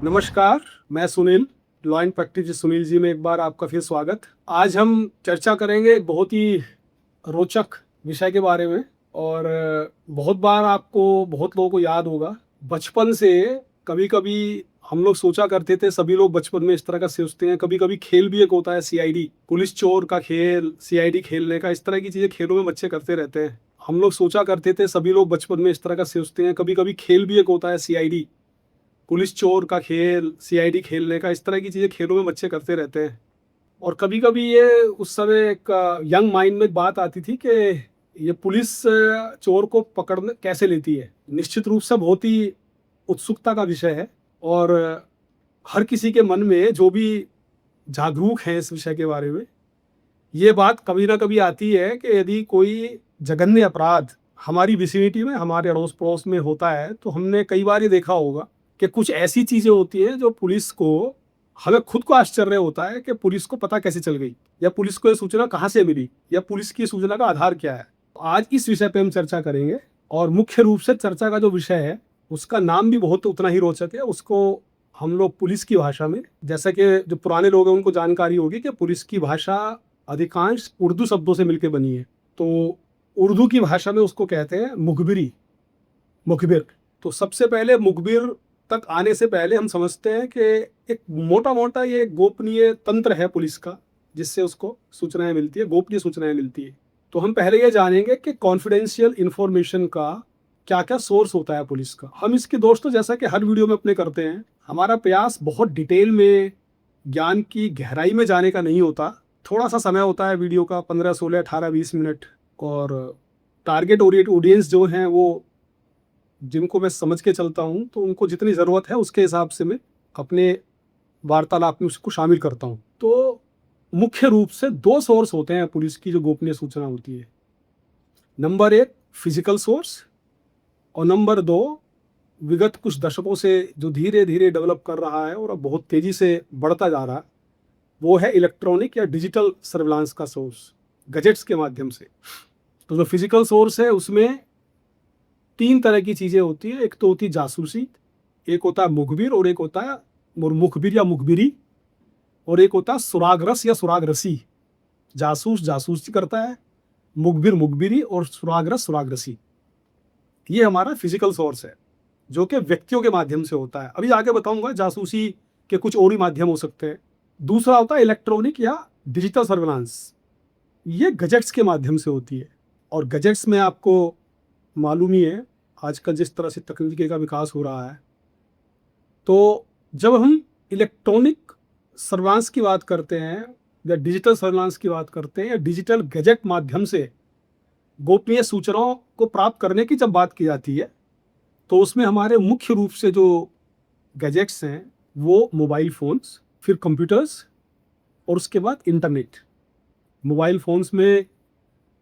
नमस्कार, मैं Sunil, law and practice Sunil ji में एक बार आपका फिर स्वागत। आज हम चर्चा करेंगे एक बहुत ही रोचक विषय के बारे में और बहुत बार आपको बहुत लोगों को याद होगा, बचपन से कभी-कभी हम लोग सोचा करते थे, सभी लोग बचपन में इस तरह का सोचते हैं, कभी-कभी खेल भी एक होता है सीआईडी, पुलिस चोर का खेल, सीआईडी खेलने का, इस तरह की चीज़ें खेलों में बच्चे करते रहते हैं। हम लोग सोचा करते थे, सभी लोग बचपन में इस तरह का सोचते हैं, कभी-कभी खेल भी एक होता है सीआईडी, पुलिस चोर का खेल, सीआईडी खेलने का, इस तरह की चीज़ें खेलों में बच्चे करते रहते हैं। और कभी-कभी ये उस समय एक यंग माइंड में बात आती थी कि ये पुलिस चोर को पकड़ने कैसे लेती है। निश्चित रूप से बहुत ही उत्सुकता का विषय है और हर किसी के मन में जो भी जागरूक है इस विषय के बारे में, ये बात कभी ना कभी आती है कि यदि कोई जघन्य अपराध हमारी विसिनिटी में, हमारे अड़ोस-पड़ोस में होता है, तो हमने कई बार ये देखा होगा कि कुछ ऐसी चीज़ें होती हैं जो पुलिस को, हमें खुद को आश्चर्य होता है कि पुलिस को पता कैसे चल गई या पुलिस को ये सूचना कहाँ से मिली या पुलिस की सूचना का आधार क्या है। तो आज इस विषय पे हम चर्चा करेंगे और मुख्य रूप से चर्चा का जो विषय है, उसका नाम भी बहुत उतना ही रोचक है। उसको हम लोग पुलिस की भाषा में, जैसा कि जो पुराने लोग हैं उनको जानकारी होगी कि पुलिस की भाषा अधिकांश उर्दू शब्दों से मिलकर बनी है। तो उर्दू की भाषा में उसको कहते हैं मुखबिरी, मुखबिर। तो सबसे पहले मुखबिर तक आने से पहले हम समझते हैं कि एक मोटा-मोटा ये गोपनीय तंत्र है पुलिस का, जिससे उसको सूचनाएँ मिलती है, गोपनीय सूचनाएँ मिलती है। तो हम पहले ये जानेंगे कि कॉन्फिडेंशियल इन्फॉर्मेशन का क्या-क्या सोर्स होता है पुलिस का। हम इसके दोस्तों, जैसा कि हर वीडियो में अपने करते हैं, हमारा प्रयास बहुत डिटेल में, ज्ञान की गहराई में जाने का नहीं होता। थोड़ा-सा समय होता है वीडियो का, 15, 16, 18, 20 मिनट, और टारगेट ऑडियंस जो हैं वो, जिनको मैं समझ के चलता हूँ, तो उनको जितनी ज़रूरत है उसके हिसाब से मैं अपने वार्तालाप में उसको शामिल करता हूँ। तो मुख्य रूप से 2 सोर्स होते हैं पुलिस की जो गोपनीय सूचना होती है। नंबर 1 फिज़िकल सोर्स और नंबर 2 विगत कुछ दशकों से जो धीरे-धीरे डेवलप कर रहा है और अब बहुत तेज़ी से बढ़ता जा रहा है, वो है इलेक्ट्रॉनिक या डिजिटल सर्विलांस का सोर्स, गैजेट्स के माध्यम से। तो जो फिज़िकल सोर्स है उसमें 3 तरह की चीज़ें होती हैं। एक तो होती है जासूसी, एक होता है मुखबिर और एक होता है मुखबिर या मुखबिरी, और एक होता है सुरागरस या सुरागरसी। जासूस जासूसी करता है, मुखबिर मुखबिरी और सुरागरस सुरागरसी। ये हमारा फिज़िकल सोर्स है, जो कि व्यक्तियों के माध्यम से होता है। अभी आगे बताऊँगा जासूसी के कुछ और भी माध्यम हो सकते हैं। दूसरा होता है इलेक्ट्रॉनिक या डिजिटल सर्विलांस। ये गैजेट्स के माध्यम से होती है और गैजेट्स में आपको मालूम ही है आजकल जिस तरह से तकनीकी का विकास हो रहा है। तो जब हम इलेक्ट्रॉनिक सर्विलांस की बात करते हैं या डिजिटल सर्विलांस की बात करते हैं या डिजिटल गैजेट माध्यम से गोपनीय सूचनाओं को प्राप्त करने की जब बात की जाती है, तो उसमें हमारे मुख्य रूप से जो गैजेट्स हैं वो मोबाइल फ़ोन्स, फिर कंप्यूटर्स और उसके बाद इंटरनेट। मोबाइल फ़ोन्स में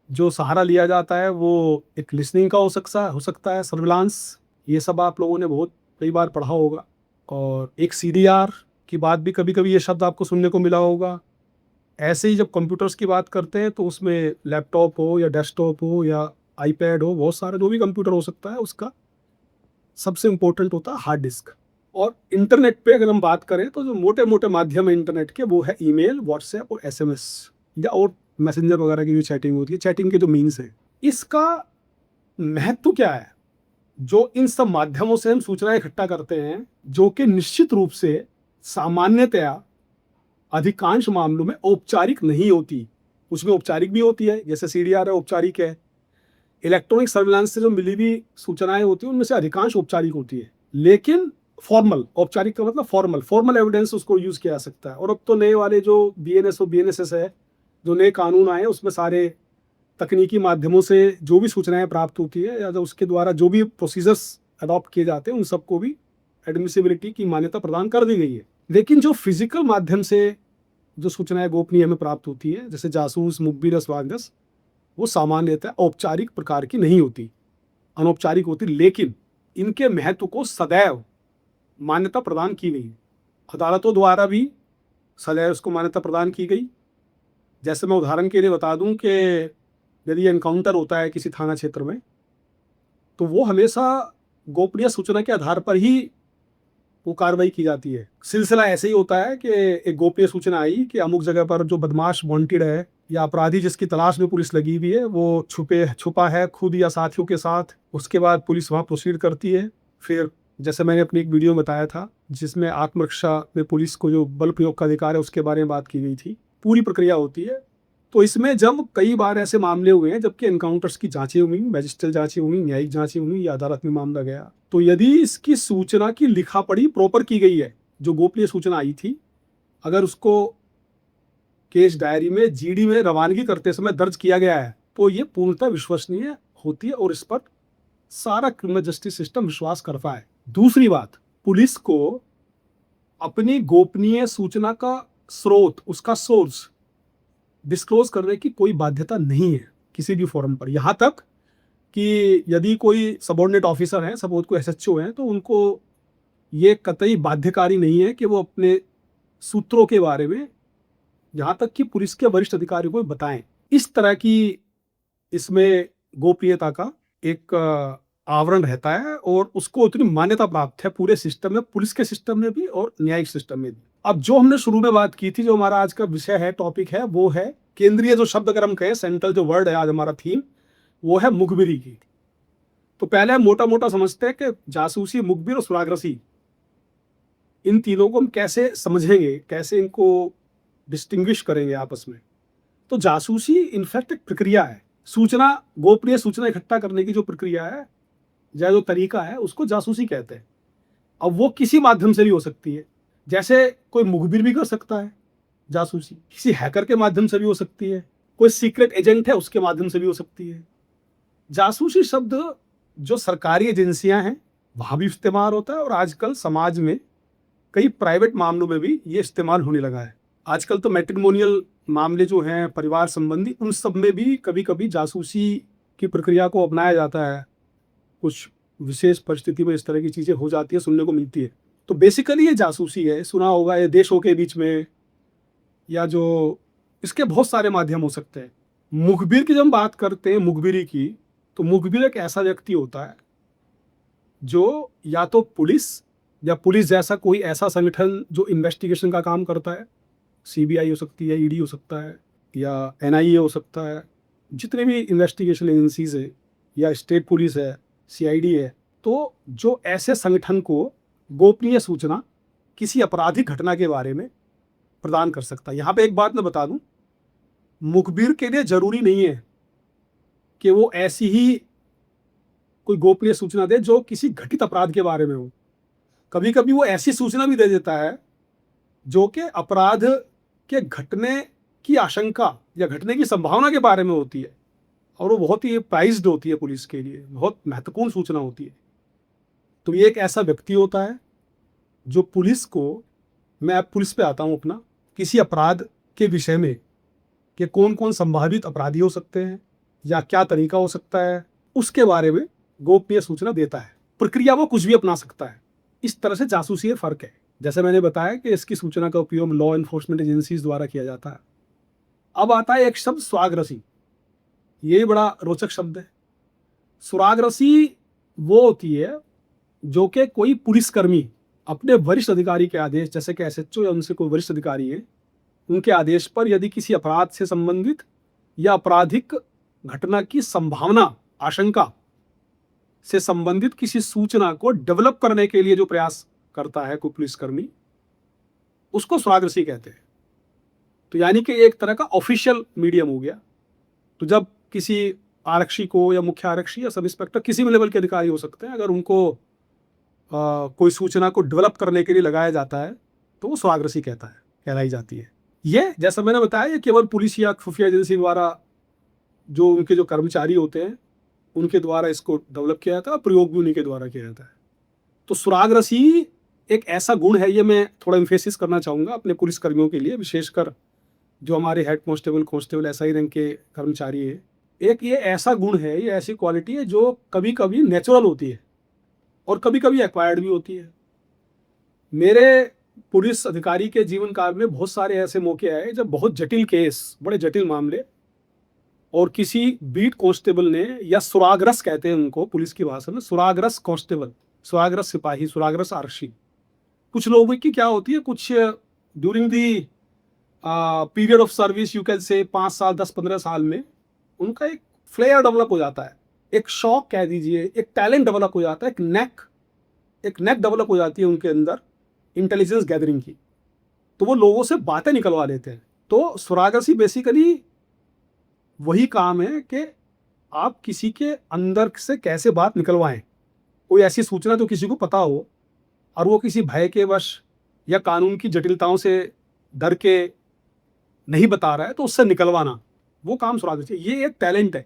जो सहारा लिया जाता है वो एक लिसनिंग का हो सकता है सर्विलांस, ये सब आप लोगों ने बहुत कई बार पढ़ा होगा। और एक सीडीआर की बात भी कभी-कभी ये शब्द आपको सुनने को मिला होगा। ऐसे ही जब कंप्यूटर्स की बात करते हैं तो उसमें लैपटॉप हो या डेस्कटॉप हो या आईपैड हो, बहुत सारे जो भी कंप्यूटर हो सकता है, उसका सबसे इम्पोर्टेंट होता है हार्ड डिस्क। और इंटरनेट पे अगर हम बात करें तो जो मोटे-मोटे माध्यम है इंटरनेट के वो है ईमेल, व्हाट्सएप और एसएमएस या और मैसेंजर वगैरह की जो चैटिंग होती है, चैटिंग के जो मीन्स हैं। इसका महत्व क्या है? जो इन सब माध्यमों से हम सूचनाएँ इकट्ठा करते हैं, जो कि निश्चित रूप से सामान्यतया अधिकांश मामलों में औपचारिक नहीं होती। उसमें औपचारिक भी होती है, जैसे सीडीआर है, औपचारिक है। इलेक्ट्रॉनिक सर्विलांस से जो मिली हुई सूचनाएँ होती हैं, उनमें से अधिकांश औपचारिक होती है। लेकिन फॉर्मल, औपचारिक का मतलब फॉर्मल एविडेंस उसको यूज़ किया जा सकता है। और अब तो नए वाले जो बीएनएस और बीएनएसएस है, जो नए कानून आए हैं, उसमें सारे तकनीकी माध्यमों से जो भी सूचनाएँ प्राप्त होती है या जो उसके द्वारा जो भी प्रोसीजर्स अडॉप्ट किए जाते हैं, उन सबको भी एडमिसिबिलिटी की मान्यता प्रदान कर दी गई है। लेकिन जो फिज़िकल माध्यम से जो सूचनाएँ गोपनीय हमें प्राप्त होती है, जैसे जासूस, मुखबिर या स्वागत, वो सामान्यतः औपचारिक प्रकार की नहीं होती, अनौपचारिक होती, लेकिन इनके महत्व को सदैव मान्यता प्रदान की गई। अदालतों द्वारा भी सदैव उसको मान्यता प्रदान की गई। जैसे मैं उदाहरण के लिए बता दूं कि यदि एनकाउंटर होता है किसी थाना क्षेत्र में, तो वो हमेशा गोपनीय सूचना के आधार पर ही वो कार्रवाई की जाती है। सिलसिला ऐसे ही होता है कि एक गोपनीय सूचना आई कि अमुक जगह पर जो बदमाश वांटेड है या अपराधी जिसकी तलाश में पुलिस लगी हुई है वो छुपा है खुद या साथियों के साथ। उसके बाद पुलिस वहाँ प्रोसीड करती है। फिर जैसे मैंने अपनी एक वीडियो में बताया था जिसमें आत्मरक्षा में पुलिस को जो बल प्रयोग का अधिकार है उसके बारे में बात की गई थी, पूरी प्रक्रिया होती है। तो इसमें जब कई बार ऐसे मामले हुए हैं जबकि एनकाउंटर्स की जांचें हुई, मैजिस्ट्रेट जांचें हुई, न्यायिक जांचें हुई या अदालत में मामला गया, तो यदि इसकी सूचना की लिखा पढ़ी प्रॉपर की गई है, जो गोपनीय सूचना आई थी, अगर उसको केस डायरी में जीडी में रवानगी करते समय दर्ज किया गया है तो ये पूर्णतः विश्वसनीय होती है और इस पर सारा क्रिमिनल जस्टिस सिस्टम विश्वास करता है। दूसरी बात, पुलिस को अपनी गोपनीय सूचना का स्रोत, उसका सोर्स डिस्क्लोज करने की कोई बाध्यता नहीं है किसी भी फोरम पर। यहाँ तक कि यदि कोई सबऑर्डिनेट ऑफिसर है, सपोज कोई एसएचओ हैं, तो उनको ये कतई बाध्यकारी नहीं है कि वो अपने सूत्रों के बारे में यहाँ तक कि पुलिस के वरिष्ठ अधिकारियों को बताएं। इस तरह की इसमें गोपनीयता का एक आवरण रहता है और उसको उतनी मान्यता प्राप्त है पूरे सिस्टम में, पुलिस के सिस्टम में भी और न्यायिक सिस्टम में भी। अब जो हमने शुरू में बात की थी, जो हमारा आज का विषय है, टॉपिक है, वो है केंद्रीय जो शब्द अगर हम कहें, सेंट्रल जो वर्ड है आज हमारा थीम, वो है मुखबिरी की। तो पहले हम मोटा मोटा समझते हैं कि जासूसी, मुखबिर और सुरागरसी, इन तीनों को हम कैसे समझेंगे, कैसे इनको डिस्टिंग्विश करेंगे आपस में। तो जासूसी इनफैक्ट एक प्रक्रिया है, सूचना, गोपनीय सूचना इकट्ठा करने की जो प्रक्रिया है या जो तरीका है उसको जासूसी कहते हैं। अब वो किसी माध्यम से भी हो सकती है, जैसे कोई मुखबिर भी कर सकता है जासूसी, किसी हैकर के माध्यम से भी हो सकती है, कोई सीक्रेट एजेंट है उसके माध्यम से भी हो सकती है। जासूसी शब्द जो सरकारी एजेंसियां हैं वहां भी इस्तेमाल होता है और आजकल समाज में कई प्राइवेट मामलों में भी ये इस्तेमाल होने लगा है। आजकल तो मैट्रिमोनियल मामले जो हैं, परिवार संबंधी, उन सब में भी कभी कभी जासूसी की प्रक्रिया को अपनाया जाता है। कुछ विशेष परिस्थिति में इस तरह की चीज़ें हो जाती है, सुनने को मिलती है। तो बेसिकली ये जासूसी है, सुना होगा, ये देशों के बीच में, या जो इसके बहुत सारे माध्यम हो सकते हैं। मुखबिर की जब हम बात करते हैं, मुखबिरी की, तो मुखबिर एक ऐसा व्यक्ति होता है जो या तो पुलिस या पुलिस जैसा कोई ऐसा संगठन जो इन्वेस्टिगेशन का काम करता है, सीबीआई हो सकती है, ईडी हो सकता है, या एनआईए हो सकता है, जितने भी इन्वेस्टिगेशन एजेंसीज है, या स्टेट पुलिस है, सीआईडी है, तो जो ऐसे संगठन को गोपनीय सूचना किसी आपराधिक घटना के बारे में प्रदान कर सकता है। यहाँ पे एक बात मैं बता दूं, मुखबिर के लिए जरूरी नहीं है कि वो ऐसी ही कोई गोपनीय सूचना दे जो किसी घटित अपराध के बारे में हो। कभी कभी वो ऐसी सूचना भी दे देता है जो कि अपराध के घटने की आशंका या घटने की संभावना के बारे में होती है, और वो बहुत ही प्राइज्ड होती है पुलिस के लिए, बहुत महत्वपूर्ण सूचना होती है। तो ये एक ऐसा व्यक्ति होता है जो पुलिस को, मैं अब पुलिस पे आता हूँ अपना, किसी अपराध के विषय में कि कौन कौन संभावित अपराधी हो सकते हैं या क्या तरीका हो सकता है, उसके बारे में गोपनीय सूचना देता है। प्रक्रिया वो कुछ भी अपना सकता है। इस तरह से जासूसी फर्क है। जैसे मैंने बताया कि इसकी सूचना का उपयोग लॉ एनफोर्समेंट एजेंसीज द्वारा किया जाता है। अब आता है एक शब्द सुरागरसी। ये बड़ा रोचक शब्द है। सुरागरसी वो होती है जो कि कोई पुलिसकर्मी अपने वरिष्ठ अधिकारी के आदेश, जैसे कि एसएचओ या उनसे कोई वरिष्ठ अधिकारी है, उनके आदेश पर यदि किसी अपराध से संबंधित या आपराधिक घटना की संभावना, आशंका से संबंधित किसी सूचना को डेवलप करने के लिए जो प्रयास करता है कोई पुलिसकर्मी, उसको सुरागरसी कहते हैं। तो यानी कि एक तरह का ऑफिशियल मीडियम हो गया। तो जब किसी आरक्षी को या मुख्य आरक्षी या सब इंस्पेक्टर, किसी भी लेवल के अधिकारी हो सकते हैं, अगर उनको कोई सूचना को डेवलप करने के लिए लगाया जाता है तो वो सुरागरसी कहलाई जाती है। ये जैसा मैंने बताया, ये केवल पुलिस या खुफिया एजेंसी द्वारा, जो उनके जो कर्मचारी होते हैं उनके द्वारा इसको डेवलप किया जाता है, प्रयोग भी उन्हीं के द्वारा किया जाता है। तो सुरागरसी एक ऐसा गुण है, ये मैं थोड़ा इम्फेसिस करना चाहूँगा अपने पुलिसकर्मियों के लिए, विशेषकर जो हमारे हेड कांस्टेबल एसआई रैंक के कर्मचारी है। एक ये ऐसा गुण है, ये ऐसी क्वालिटी है जो कभी कभी नेचुरल होती है और कभी कभी एक्वायर्ड भी होती है। मेरे पुलिस अधिकारी के जीवन काल में बहुत सारे ऐसे मौके आए जब बहुत जटिल केस, बड़े जटिल मामले, और किसी बीट कांस्टेबल ने, या सुरागरस कहते हैं उनको पुलिस की भाषा में, सुरागरस कांस्टेबल, सुरागरस सिपाही, सुरागरस आरक्षी, कुछ लोगों की क्या होती है, कुछ during the period of service you can say 5 साल 10-15 साल में उनका एक फ्लेयर डेवलप हो जाता है, एक शौक कह दीजिए, एक टैलेंट डेवलप हो जाता है, एक नेक डेवलप हो जाती है उनके अंदर इंटेलिजेंस गैदरिंग की। तो वो लोगों से बातें निकलवा लेते हैं। तो सुरागसी बेसिकली वही काम है कि आप किसी के अंदर से कैसे बात निकलवाएं, कोई ऐसी सूचना जो किसी को पता हो और वो किसी भय के वश या कानून की जटिलताओं से डर के नहीं बता रहा है, तो उससे निकलवाना, वो काम सुरागसी। ये एक टैलेंट है,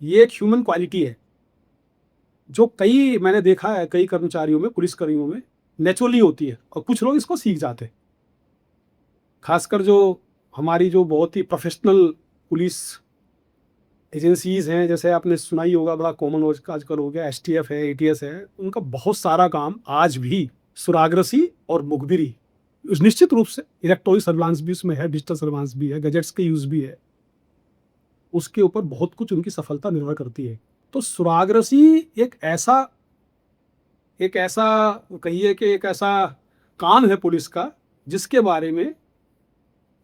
ये एक ह्यूमन क्वालिटी है जो कई मैंने देखा है कई कर्मचारियों में, पुलिसकर्मियों में नेचुरली होती है, और कुछ लोग इसको सीख जाते हैं। खासकर जो हमारी जो बहुत ही प्रोफेशनल पुलिस एजेंसीज हैं, जैसे आपने सुना ही होगा, बड़ा कॉमन आजकल हो गया, एसटीएफ है, एटीएस है, उनका बहुत सारा काम आज भी सुरागसी और मुखबिरी, निश्चित रूप से इलेक्ट्रॉनिक सर्विलांस भी उसमें है, डिजिटल सर्विलांस भी है, गैजेट्स के यूज भी है, उसके ऊपर बहुत कुछ उनकी सफलता निर्भर करती है। तो सुरागसी एक ऐसा कहिए कि एक ऐसा काम है पुलिस का, जिसके बारे में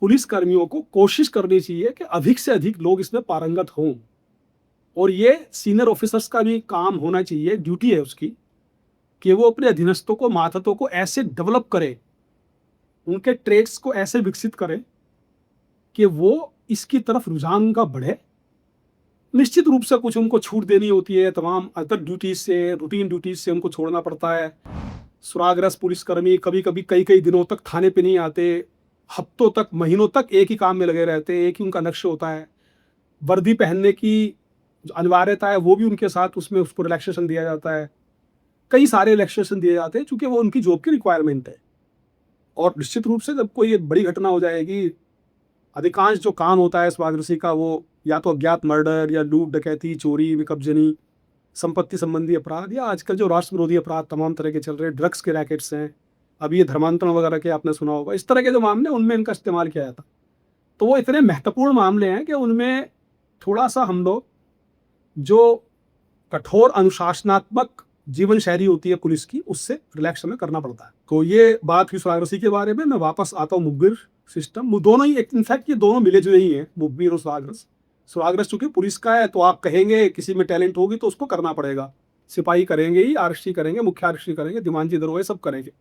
पुलिस कर्मियों को कोशिश करनी चाहिए कि अधिक से अधिक लोग इसमें पारंगत हों। और ये सीनियर ऑफिसर्स का भी काम होना चाहिए, ड्यूटी है उसकी, कि वो अपने अधीनस्थों को, मातहतों को ऐसे डेवलप करे, उनके ट्रेड्स को ऐसे विकसित करे कि वो इसकी तरफ रुझान उनका बढ़े। निश्चित रूप से कुछ उनको छूट देनी होती है, तमाम अदर ड्यूटीज से, रूटीन ड्यूटीज से उनको छोड़ना पड़ता है। सुरागरस पुलिसकर्मी कभी कभी कई कई दिनों तक थाने पे नहीं आते, हफ्तों तक, महीनों तक एक ही काम में लगे रहते हैं, एक ही उनका लक्ष्य होता है। वर्दी पहनने की जो अनिवार्यता है वो भी उनके साथ, उसमें उसको रिलैक्सेशन दिया जाता है, कई सारे रिलैक्सेशन दिए जाते हैं, चूंकि वो उनकी जॉब की रिक्वायरमेंट है। और निश्चित रूप से जब कोई बड़ी घटना हो जाएगी, अधिकांश जो काम होता है सुरागरसी का, वो या तो अज्ञात मर्डर या लूट डकैती, चोरी, कब्जनी, संपत्ति संबंधी अपराध, या आजकल जो राष्ट्र विरोधी अपराध तमाम तरह के चल रहे, ड्रग्स के रैकेट्स हैं, अभी ये धर्मांतरण वगैरह के आपने सुना होगा, इस तरह के जो मामले, उनमें इनका इस्तेमाल किया जाता। तो वो इतने महत्वपूर्ण मामले हैं कि उनमें थोड़ा सा हम लोग जो कठोर अनुशासनात्मक जीवन शैली होती है पुलिस की, उससे रिलैक्स हमें करना पड़ता है। तो ये बात हुई सुरागरसी के बारे में। मैं वापस आता हूँ मुखबिर सिस्टम। दोनों ही, इनफैक्ट ये दोनों मिले जुले ही हैं, मुखबिर और सुरागरस। सुरागरस चूंकि पुलिस का है, तो आप कहेंगे किसी में टैलेंट होगी तो उसको करना पड़ेगा, सिपाही करेंगे ही, आरक्षी करेंगे, मुख्य आरक्षी करेंगे, दीवानजी दरोगा सब करेंगे,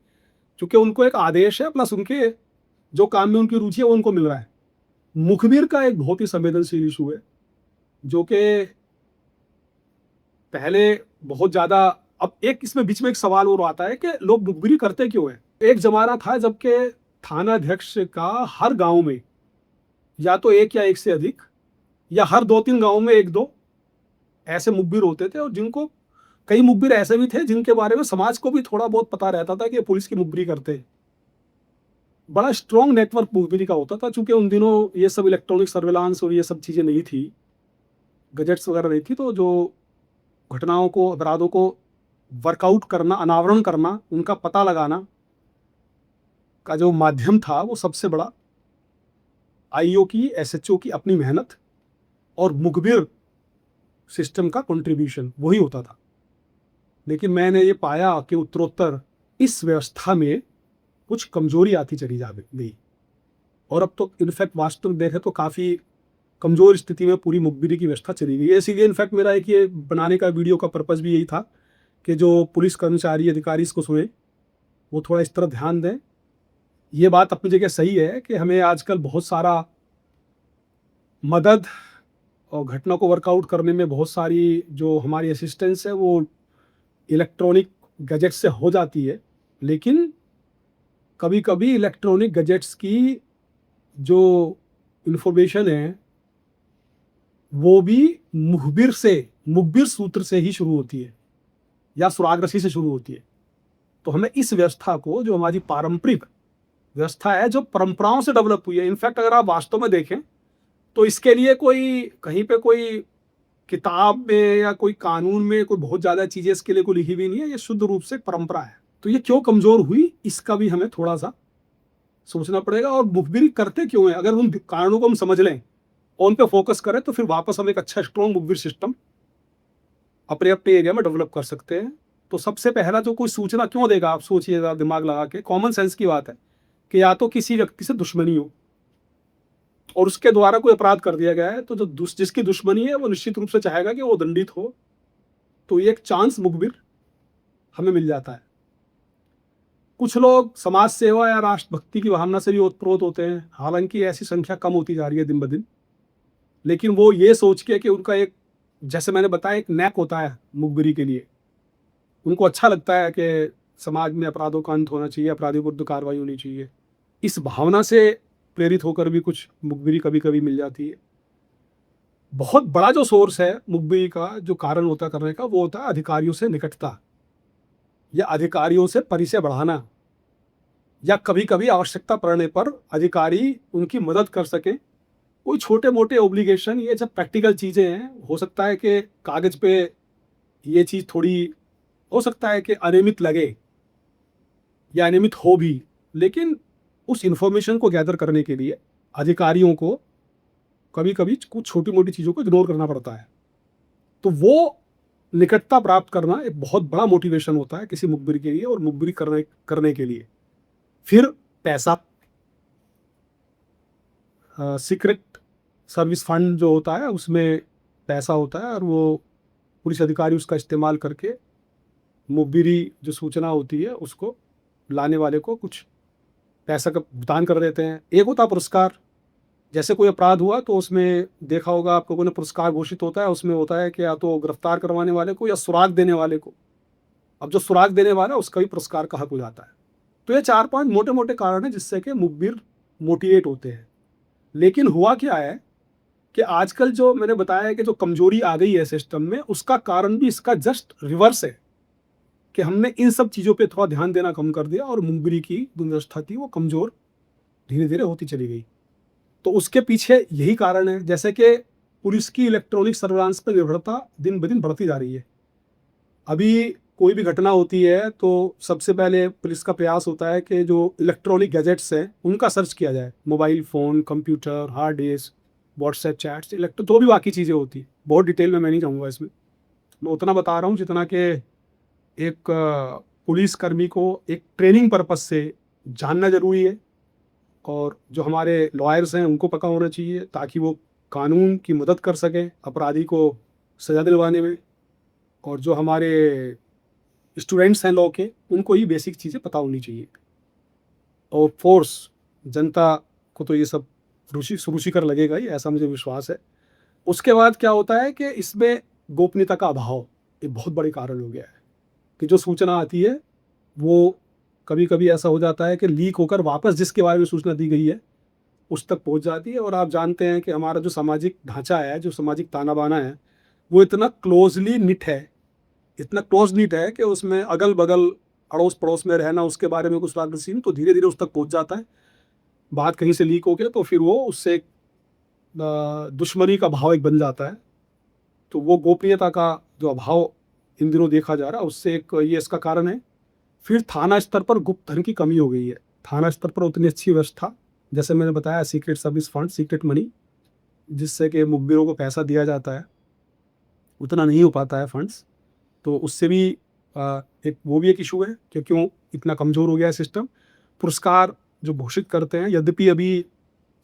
क्योंकि उनको एक आदेश है, प्लस उनके जो काम में उनकी रुचि है वो उनको मिल रहा है। मुखबिर का एक बहुत ही संवेदनशील इशू है, जो कि पहले बहुत ज्यादा, अब एक इसमें बीच में एक सवाल और आता है कि लोग मुखबिरी करते क्यों है। एक जमाना था जबकि थाना अध्यक्ष का हर गांव में या तो एक या एक से अधिक, या हर 2-3 गांव में 1-2 ऐसे मुखबिर होते थे, और जिनको, कई मुखबिर ऐसे भी थे जिनके बारे में समाज को भी थोड़ा बहुत पता रहता था कि ये पुलिस की मुखबिरी करते हैं। बड़ा स्ट्रॉन्ग नेटवर्क मुखबिरी का होता था, चूंकि उन दिनों ये सब इलेक्ट्रॉनिक सर्विलांस और ये सब चीज़ें नहीं थी, गजेट्स वगैरह नहीं थी, तो जो घटनाओं को, अपराधों को वर्कआउट करना, अनावरण करना, उनका पता लगाना का जो माध्यम था, वो सबसे बड़ा आईओ की, एसएचओ की अपनी मेहनत और मुखबिर सिस्टम का कंट्रीब्यूशन वही होता था। लेकिन मैंने ये पाया कि उत्तरोत्तर इस व्यवस्था में कुछ कमजोरी आती चली जा गई, और अब तो इनफैक्ट वास्तव में देखें तो काफ़ी कमज़ोर स्थिति में पूरी मुखबिरी की व्यवस्था चली गई है। इसीलिए इनफैक्ट मेरा एक ये बनाने का वीडियो का पर्पज़ भी यही था कि जो पुलिस कर्मचारी, अधिकारी इसको सुने, वो थोड़ा इस तरफ ध्यान दें। ये बात अपनी जगह सही है कि हमें आजकल बहुत सारा मदद और घटना को वर्कआउट करने में बहुत सारी जो हमारी असिस्टेंस है वो इलेक्ट्रॉनिक गैजेट्स से हो जाती है, लेकिन कभी कभी इलेक्ट्रॉनिक गैजेट्स की जो इंफॉर्मेशन है वो भी मुखबिर सूत्र से ही शुरू होती है या सुरागरसी से शुरू होती है। तो हमें इस व्यवस्था को, जो हमारी पारंपरिक व्यवस्था है, जो परंपराओं से डेवलप हुई है, इनफैक्ट अगर आप वास्तव में देखें तो इसके लिए कोई कहीं पे कोई किताब में या कोई कानून में कोई बहुत ज़्यादा चीज़ें इसके लिए कोई लिखी हुई नहीं है, ये शुद्ध रूप से परंपरा है। तो ये क्यों कमज़ोर हुई, इसका भी हमें थोड़ा सा सोचना पड़ेगा। और मुखबिरी करते क्यों है, अगर उन कारणों को हम समझ लें और उन पर फोकस करें, तो फिर वापस हम एक अच्छा स्ट्रॉन्ग मुखबिर सिस्टम अपने अपने एरिया में डेवलप कर सकते हैं। तो सबसे पहला जो कोई सूचना क्यों देगा, आप सोचिएगा दिमाग लगा के, कॉमन सेंस की बात है कि या तो किसी व्यक्ति से दुश्मनी हो और उसके द्वारा कोई अपराध कर दिया गया है, तो जो जिसकी दुश्मनी है वो निश्चित रूप से चाहेगा कि वो दंडित हो। तो ये एक चांस मुखबिर हमें मिल जाता है। कुछ लोग समाज सेवा या राष्ट्रभक्ति की भावना से भी ओतप्रोत होते हैं, हालांकि ऐसी संख्या कम होती जा रही है दिन ब दिन, लेकिन वो ये सोच के कि उनका एक, जैसे मैंने बताया, एक नैक होता है मुखबिरी के लिए। उनको अच्छा लगता है कि समाज में अपराधों का अंत होना चाहिए, अपराधियों को विरुद्ध कार्रवाई होनी चाहिए। इस भावना से प्रेरित होकर भी कुछ मुखबिरी कभी कभी मिल जाती है। बहुत बड़ा जो सोर्स है मुखबिरी का, जो कारण होता करने का, वो होता है अधिकारियों से निकटता या अधिकारियों से परिचय बढ़ाना, या कभी कभी आवश्यकता पड़ने पर अधिकारी उनकी मदद कर सके। कोई छोटे मोटे ओब्लिगेशन, ये जब प्रैक्टिकल चीज़ें हैं, हो सकता है कि कागज़ पे ये चीज़ थोड़ी, हो सकता है कि अनियमित लगे या अनियमित हो भी, लेकिन उस इंफॉर्मेशन को गैदर करने के लिए अधिकारियों को कभी कभी कुछ छोटी मोटी चीज़ों को इग्नोर करना पड़ता है। तो वो निकटता प्राप्त करना एक बहुत बड़ा मोटिवेशन होता है किसी मुखबिर के लिए और मुखबिरी करने के लिए। फिर पैसा, सीक्रेट सर्विस फंड जो होता है उसमें पैसा होता है, और वो पुलिस अधिकारी उसका इस्तेमाल करके मुखबिरी जो सूचना होती है उसको लाने वाले को कुछ पैसा का भुगतान कर देते हैं। एक होता है पुरस्कार, जैसे कोई अपराध हुआ तो उसमें देखा होगा आप लोगों ने, पुरस्कार घोषित होता है, उसमें होता है कि या तो गिरफ्तार करवाने वाले को या सुराग देने वाले को। अब जो सुराग देने वाला है उसका भी पुरस्कार का हक हो जाता है। तो ये 4-5 मोटे मोटे कारण हैं जिससे कि मुखबिर मोटिवेट होते हैं। लेकिन हुआ क्या है कि आजकल जो मैंने बताया है कि जो कमजोरी आ गई है सिस्टम में, उसका कारण भी इसका जस्ट रिवर्स है कि हमने इन सब चीज़ों पे थोड़ा ध्यान देना कम कर दिया और मुखबिरी की जो व्यवस्था थी वो कमज़ोर धीरे धीरे होती चली गई। तो उसके पीछे यही कारण है, जैसे कि पुलिस की इलेक्ट्रॉनिक सर्विलांस पर निर्भरता दिन ब दिन बढ़ती जा रही है। अभी कोई भी घटना होती है तो सबसे पहले पुलिस का प्रयास होता है कि जो इलेक्ट्रॉनिक गैजेट्स हैं उनका सर्च किया जाए, mobile phone, computer, hard disk, WhatsApp chats, जो भी बाकी चीज़ें होती, बहुत डिटेल में मैं नहीं जाऊँगा इसमें। मैं उतना बता रहा हूँ जितना कि एक पुलिसकर्मी को एक ट्रेनिंग पर्पज से जानना ज़रूरी है, और जो हमारे लॉयर्स हैं उनको पता होना चाहिए ताकि वो कानून की मदद कर सकें अपराधी को सज़ा दिलवाने में, और जो हमारे स्टूडेंट्स हैं लॉ के, उनको ये बेसिक चीज़ें पता होनी चाहिए। और फोर्स जनता को तो ये सब रुचिकर लगेगा ही, ऐसा मुझे विश्वास है। उसके बाद क्या होता है कि इसमें गोपनीयता का अभाव एक बहुत बड़ी कारण हो गया है कि जो सूचना आती है वो कभी कभी ऐसा हो जाता है कि लीक होकर वापस जिसके बारे में सूचना दी गई है उस तक पहुंच जाती है। और आप जानते हैं कि हमारा जो सामाजिक ढांचा है, जो सामाजिक ताना बाना है, वो इतना क्लोजली निट है, इतना क्लोज निट है कि उसमें अगल बगल अड़ोस पड़ोस में रहना, उसके बारे में कुछ बात नहीं, तो धीरे धीरे उस तक पहुंच जाता है। बात कहीं से लीक हो गया तो फिर वो उससे दुश्मनी का भाव एक बन जाता है। तो वो गोपनीयता का जो अभाव इन दिनों देखा जा रहा है, उससे एक ये इसका कारण है। फिर थाना स्तर पर गुप्त धन की कमी हो गई है। थाना स्तर पर उतनी अच्छी व्यवस्था, जैसे मैंने बताया, secret service fund, secret money, जिससे कि मुखबिरों को पैसा दिया जाता है, उतना नहीं हो पाता है फंड्स। तो उससे भी एक वो भी एक इशू है कि क्यों इतना कमज़ोर हो गया है सिस्टम। पुरस्कार जो घोषित करते हैं, यद्यपि अभी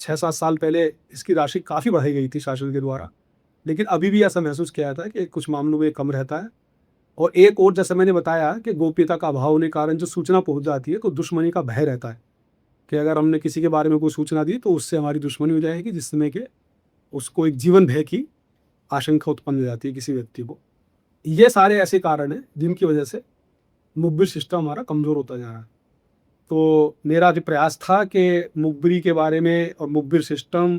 6-7 साल पहले इसकी राशि काफ़ी बढ़ाई गई थी शासन के द्वारा, लेकिन अभी भी ऐसा महसूस किया जाता है कि कुछ मामलों में कम रहता है। और एक और, जैसे मैंने बताया कि गोपनीयता का अभाव होने के कारण जो सूचना पहुंच जाती है तो दुश्मनी का भय रहता है कि अगर हमने किसी के बारे में कोई सूचना दी तो उससे हमारी दुश्मनी हो जाएगी, जिसमें कि उसको एक जीवन भय की आशंका उत्पन्न हो जाती है किसी व्यक्ति को। ये सारे ऐसे कारण हैं जिनकी वजह से मुखबिर सिस्टम हमारा कमज़ोर होता जा रहा है। तो मेरा जो प्रयास था कि मुखबिरी के बारे में और मुखबिर सिस्टम,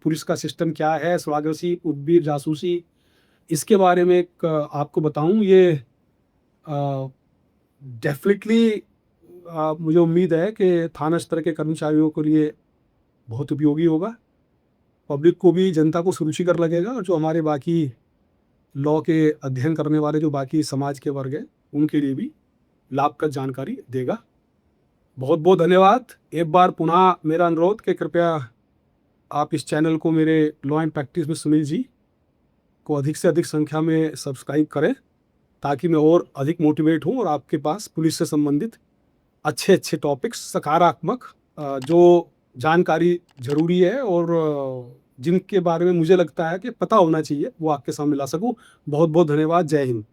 पुलिस का सिस्टम क्या है, स्वागसी, मुखबिर, जासूसी, इसके बारे में एक आपको बताऊं। ये डेफिनेटली मुझे उम्मीद है कि थाना स्तर के कर्मचारियों के लिए बहुत उपयोगी होगा, पब्लिक को भी, जनता को सुरुचिकर लगेगा, और जो हमारे बाकी लॉ के अध्ययन करने वाले जो बाकी समाज के वर्ग हैं उनके लिए भी लाभप्रद जानकारी देगा। बहुत बहुत धन्यवाद। एक बार पुनः मेरा अनुरोध कि कृपया आप इस चैनल को, मेरे लॉ एंड प्रैक्टिस में सुनील जी को, अधिक से अधिक संख्या में सब्सक्राइब करें ताकि मैं और अधिक मोटिवेट हूँ और आपके पास पुलिस से संबंधित अच्छे अच्छे टॉपिक्स सकारात्मक जो जानकारी ज़रूरी है और जिनके बारे में मुझे लगता है कि पता होना चाहिए वो आपके सामने ला सकूँ। बहुत बहुत धन्यवाद। जय हिंद।